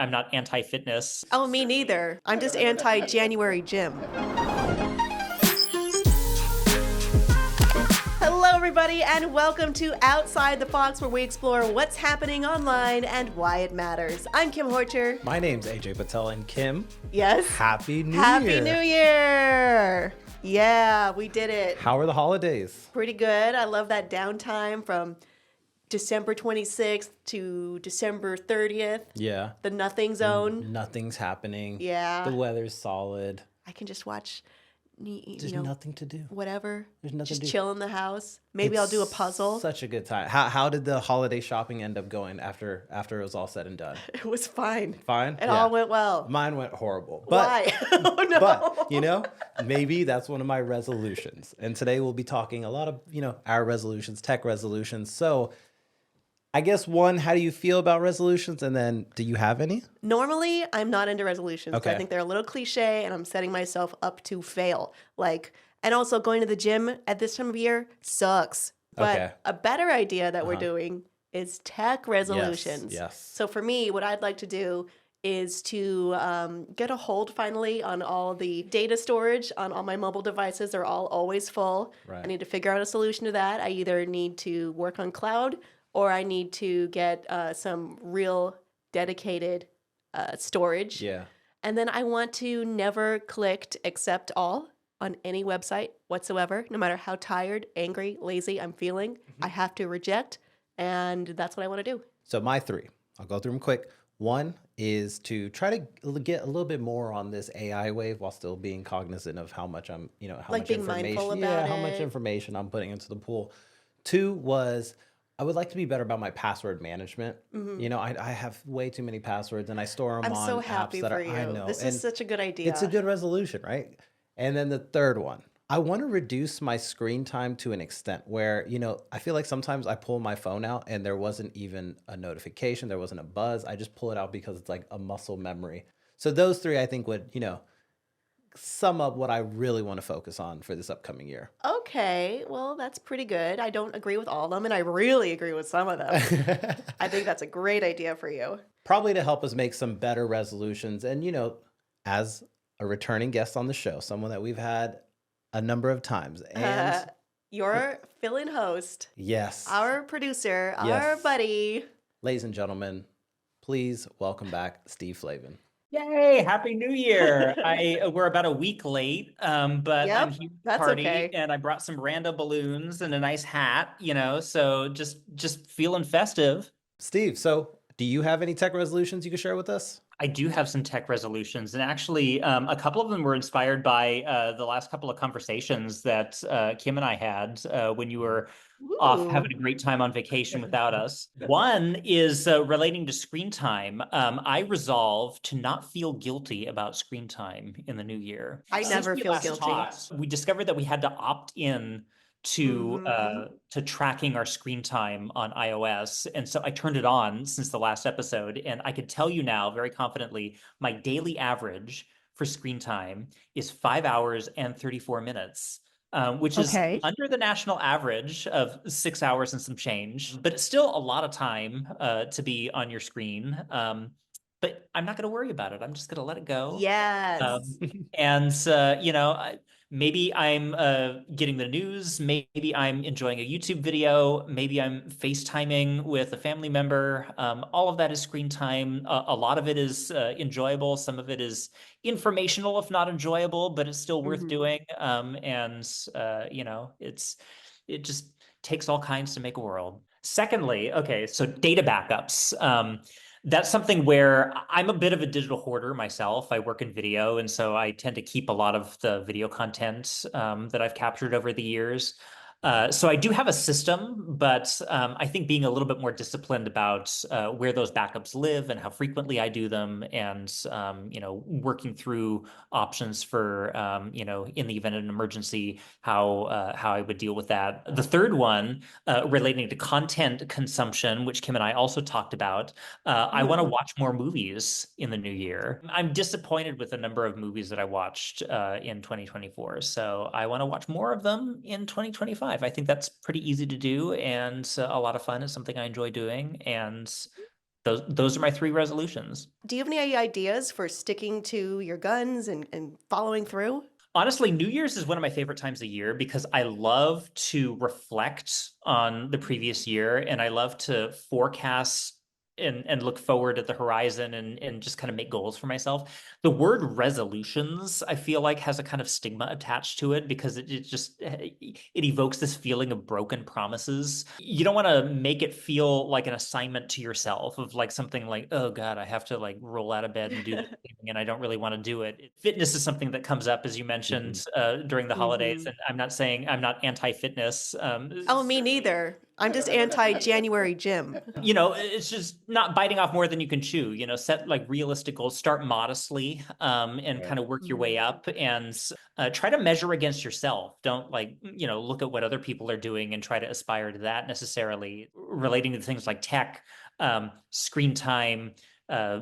I'm not anti-fitness. Oh, me neither. I'm just anti-January gym. Hello, everybody, and welcome to Outside the Box, where we explore what's happening online and why it matters. I'm Kim Horcher. My name's AJ Patel, and Kim. Yes. Happy New Year. Happy New Year. Yeah, we did it. How are the holidays? Pretty good. I love that downtime from December 26th to December 30th. Yeah. The nothing zone. Nothing's happening. Yeah. The weather's solid. I can just watch, There's nothing to do. whatever. There's nothing just to do. chill in the house. Maybe I'll do a puzzle. Such a good time. How did the holiday shopping end up going after it was all said and done? It was fine. Fine? It all went well. Mine went horrible. But, Why? Oh, no. But, maybe that's one of my resolutions. And today we'll be talking a lot of, our resolutions, tech resolutions. So I guess one, how do you feel about resolutions? And then do you have any? Normally, I'm not into resolutions. Okay. I think they're a little cliche, and I'm setting myself up to fail. And also going to the gym at this time of year sucks. But Okay. a better idea that we're doing is tech resolutions. Yes. So for me, what I'd like to do is to get a hold finally on all the data storage on all my mobile devices. They're all always full. Right. I need to figure out a solution to that. I either need to work on cloud or I need to get some real dedicated storage. Yeah. And then I want to never click accept all on any website whatsoever, no matter how tired, angry, lazy I'm feeling. I have to reject, and that's what I want to do. So my three, I'll go through them quick. One is to try to get a little bit more on this AI wave while still being cognizant of how much I'm, how much being information, mindful about how much it. information I'm putting into the pool. Two was I would like to be better about my password management. I have way too many passwords and I store them I'm on so apps happy that for I you. know. This And is such a good idea. it's a good resolution, right? And then the third one, I want to reduce my screen time to an extent where, I feel like sometimes I pull my phone out and there wasn't even a notification, there wasn't a buzz. I just pull it out because it's like a muscle memory. So those three, I think would, sum up what I really want to focus on for this upcoming year. Okay, well, that's pretty good. I don't agree with all of them, and I really agree with some of them. I think that's a great idea for you. Probably to help us make some better resolutions. And, as a returning guest on the show, someone that we've had a number of times. And Your fill-in host, yes, our producer, our Yes. buddy. ladies and gentlemen, please welcome back Steve Flavin. Yay! Happy New Year! We're about a week late, but Yep, I'm here at the that's party, okay. and I brought some random balloons and a nice hat. So just feeling festive. Steve, so do you have any tech resolutions you can share with us? I do have some tech resolutions, and actually, a couple of them were inspired by the last couple of conversations that Kim and I had when you were off Ooh. having a great time on vacation without us. One is relating to screen time. I resolved to not feel guilty about screen time in the new year. I Since never we feel last guilty. talked, we discovered that we had to opt in to tracking our screen time on iOS. And so I turned it on since the last episode, and I could tell you now very confidently, my daily average for screen time is 5 hours and 34 minutes. Which is Okay. under the national average of 6 hours and some change, but it's still a lot of time to be on your screen. But I'm not going to worry about it. I'm just going to let it go. Yes. Maybe I'm getting the news. Maybe I'm enjoying a YouTube video. Maybe I'm FaceTiming with a family member. All of that is screen time. A lot of it is enjoyable. Some of it is informational, if not enjoyable, but it's still worth doing. It just takes all kinds to make a world. Secondly, okay, so data backups. That's something where I'm a bit of a digital hoarder myself. I work in video, and so I tend to keep a lot of the video content that I've captured over the years. So I do have a system, but I think being a little bit more disciplined about where those backups live and how frequently I do them, and working through options for in the event of an emergency, how I would deal with that. The third one relating to content consumption, which Kim and I also talked about. I want to watch more movies in the new year. I'm disappointed with the number of movies that I watched in 2024, so I want to watch more of them in 2025. I think that's pretty easy to do and a lot of fun. It's something I enjoy doing. And Those are my 3 resolutions. Do you have any ideas for sticking to your guns and following through? Honestly, New Year's is one of my favorite times of year because I love to reflect on the previous year and I love to forecast and look forward at the horizon and just kind of make goals for myself. The word resolutions, I feel like, has a kind of stigma attached to it because it evokes this feeling of broken promises. You don't want to make it feel like an assignment to yourself of like something like, oh God, I have to like roll out of bed and do this thing, and I don't really want to do it. Fitness is something that comes up, as you mentioned, during the holidays. Mhm. And I'm not saying I'm not anti-fitness. Oh, me neither. I'm just anti-January gym. It's just not biting off more than you can chew. Set like realistic goals, start modestly, and Right. kind of work your way Mhm. up, and try to measure against yourself. Don't like, look at what other people are doing and try to aspire to that necessarily. Relating to things like tech, screen time, uh,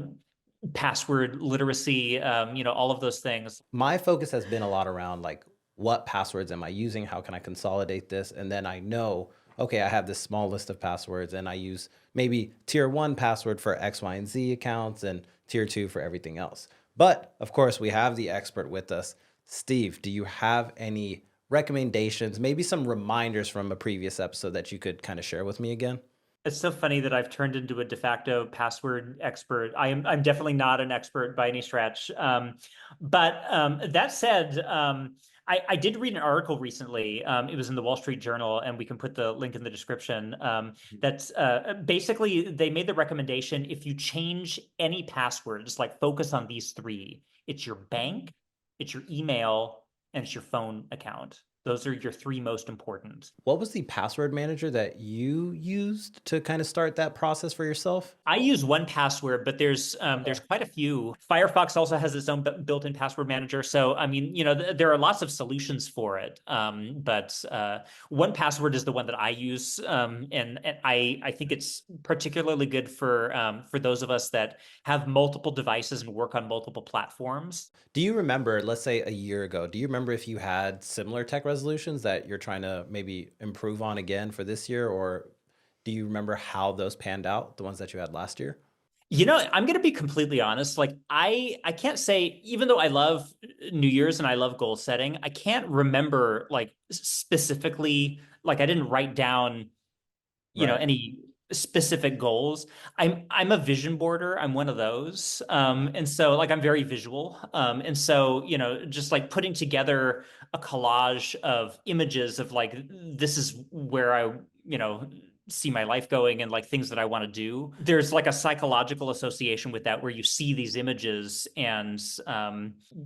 password literacy, all of those things. My focus has been a lot around like what passwords am I using? How can I consolidate this? And then I know, okay, I have this small list of passwords and I use maybe tier 1 password for X, Y, and Z accounts and tier 2 for everything else. But of course, we have the expert with us. Steve, do you have any recommendations, maybe some reminders from a previous episode that you could kind of share with me again? It's so funny that I've turned into a de facto password expert. I'm definitely not an expert by any stretch. But that said, I did read an article recently. It was in the Wall Street Journal, and we can put the link in the description. That's basically they made the recommendation if you change any password, just like focus on these 3. It's your bank, it's your email, and it's your phone account. Those are your 3 most important. What was the password manager that you used to kind of start that process for yourself? I use 1Password, but there's quite a few. Firefox also has its own built-in password manager. So I mean, there are lots of solutions for it. But 1Password is the one that I use, and I think it's particularly good for those of us that have multiple devices and work on multiple platforms. Do you remember, let's say a year ago, do you remember if you had similar tech resolutions that you're trying to maybe improve on again for this year? Or do you remember how those panned out, the ones that you had last year? I'm going to be completely honest. Like I can't say, even though I love New Year's and I love goal setting, I can't remember like specifically, like I didn't write down, Right. any specific goals. I'm a vision boarder. I'm one of those. And so like I'm very visual. And so, just like putting together a collage of images of like this is where I, see my life going and like things that I want to do. There's like a psychological association with that where you see these images and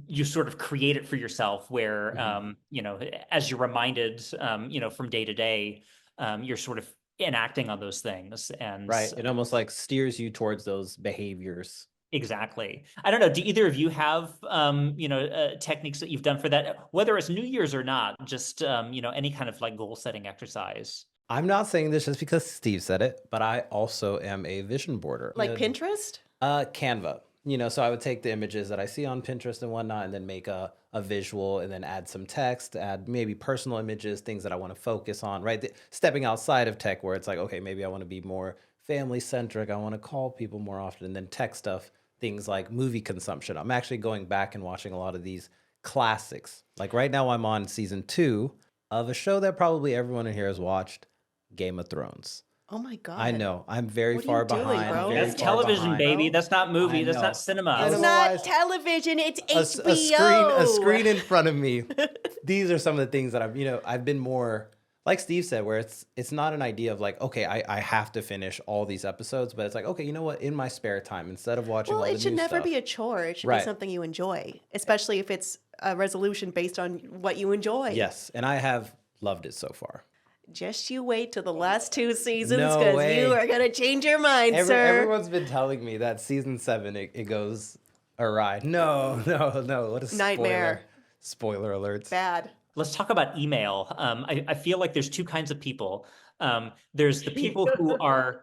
you sort of create it for yourself where Mhm. as you're reminded from day to day, you're sort of enacting on those things. And Right. It almost like steers you towards those behaviors. exactly. I don't know. Do either of you have, techniques that you've done for that, whether it's New Year's or not, just, any kind of like goal setting exercise? I'm not saying this just because Steve said it, but I also am a vision boarder. Like Pinterest? Canva. So I would take the images that I see on Pinterest and whatnot, and then make a visual, and then add some text, add maybe personal images, things that I want to focus on. Right, stepping outside of tech, where it's like, okay, maybe I want to be more family centric. I want to call people more often, and then tech stuff, things like movie consumption. I'm actually going back and watching a lot of these classics. Like right now, I'm on season 2 of a show that probably everyone in here has watched, Game of Thrones. Oh my I God. know. I'm very What are you far doing, behind. bro? Very That's far television, behind. baby. Bro. That's not movie. I That's not know. cinema. It's Cinema not wise, television, it's a screen, a HBO. screen in front of me. These are some of the things that I've been more like Steve said, where it's not an idea of like, okay, I have to finish all these episodes, but it's like, okay, you know what? In my spare time, instead of watching Well, all the it should new never stuff, be a chore. It should be right? something you enjoy, especially if it's a resolution based on what you enjoy. Yes, and I have loved it so far. Just you wait till the last 2 seasons No because way. you are going to change your mind, sir. Everyone's been telling me that season 7 it goes awry. No, no, no. What a spoiler. Nightmare. Spoiler alerts. Bad. Let's talk about email. I feel like there's 2 kinds of people. There's the people who are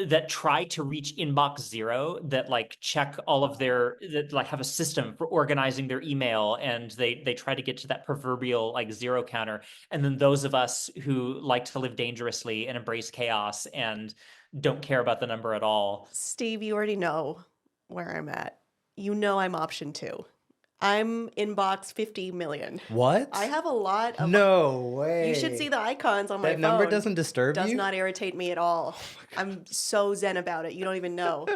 that try to reach inbox zero, that like check all of that like have a system for organizing their email, and they try to get to that proverbial like zero counter. And then those of us who like to live dangerously and embrace chaos and don't care about the number at all. Steve, you already know where I'm at. You know I'm option 2. I'm inbox 50 million. What? I have a lot of. No way. You should see the icons on my that phone. number doesn't disturb Does you? not irritate me at all. I'm so zen about it. You don't even know.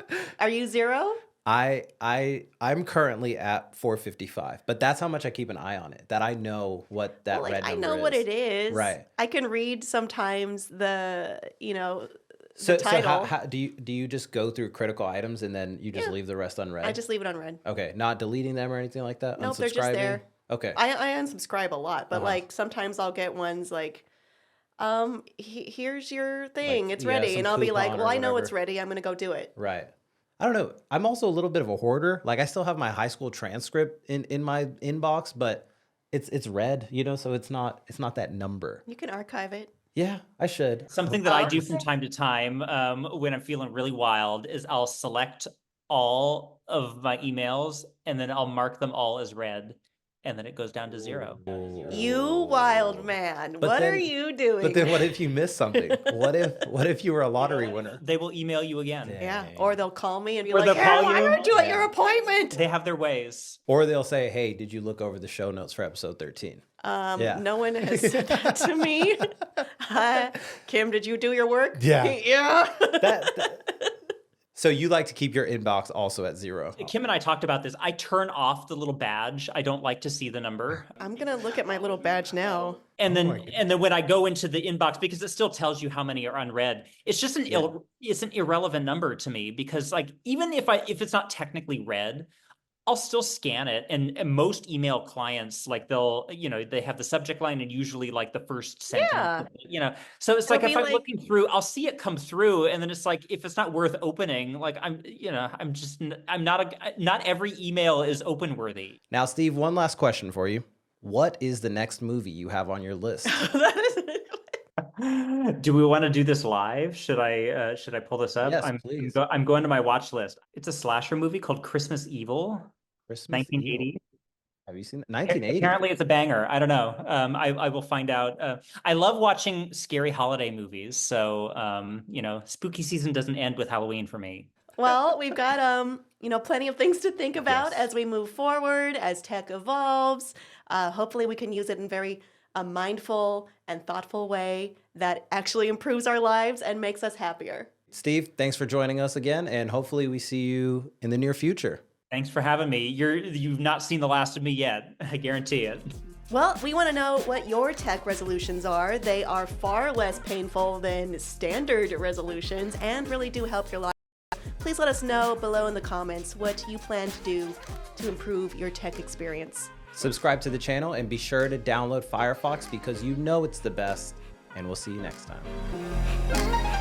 Are you 0? I'm currently at 455, but that's how much I keep an eye on it. That I know what that Well, red I number know is. what it is. Right. I can read sometimes the So title. how do you just go through critical items and then you just Yeah. leave the rest unread? I just leave it unread. Okay, not deleting them or anything like that. Nope, they're just there. Okay. I unsubscribe a lot, but Uh-huh. like sometimes I'll get ones like, here's your thing, Like, it's yeah, ready, some and I'll be like, coupon or well, I know it's whatever. ready. I'm gonna go do it. Right. I don't know. I'm also a little bit of a hoarder. Like I still have my high school transcript in my inbox, but it's red, so it's not that number. You can archive it. Yeah, I should. Something that I do from time to time when I'm feeling really wild is I'll select all of my emails and then I'll mark them all as read. And then it goes down to 0. You wild man. But What are then- you doing? But then what if you miss something? What if you were a lottery winner? They will email you again. Yeah, Dang. or they'll call me and be Or like, they'll hey, call why you. aren't you at Yeah. your appointment? They have their ways. Or they'll say, "Hey, did you look over the show notes for episode 13?" Yeah. No one has said that to me. Kim, did you do your work? Yeah. Yeah. So you like to keep your inbox also at 0. Kim and I talked about this. I turn off the little badge. I don't like to see the number. I'm gonna look at my little badge now. And my then goodness. and then when I go into the inbox, because it still tells you how many are unread, it's just it's an irrelevant number to me, because like even if it's not technically read, I'll still scan it. And most email clients, like they have the subject line and usually like the first sentence, Yeah. So it's They'll like if be I'm like- looking through, I'll see it come through, and then it's like if it's not worth opening, like not every email is open worthy. Now, Steve, one last question for you. What is the next movie you have on your list? Do we want to do this live? Should I pull this up? Yes, I'm please. I'm going to my watch list. It's a slasher movie called Christmas Evil, Christmas Evil. 1980. Have you seen that? 1980. Apparently, it's a banger. I don't know. I will find out. I love watching scary holiday movies. So, spooky season doesn't end with Halloween for me. Well, we've got plenty of things to think about Yes. as we move forward, as tech evolves. Hopefully we can use it in very mindful and thoughtful way that actually improves our lives and makes us happier. Steve, thanks for joining us again, and hopefully we see you in the near future. Thanks for having me. You've not seen the last of me yet. I guarantee it. Well, we want to know what your tech resolutions are. They are far less painful than standard resolutions and really do help your life. Please let us know below in the comments what you plan to do to improve your tech experience. Subscribe to the channel and be sure to download Firefox because you know it's the best, and we'll see you next time.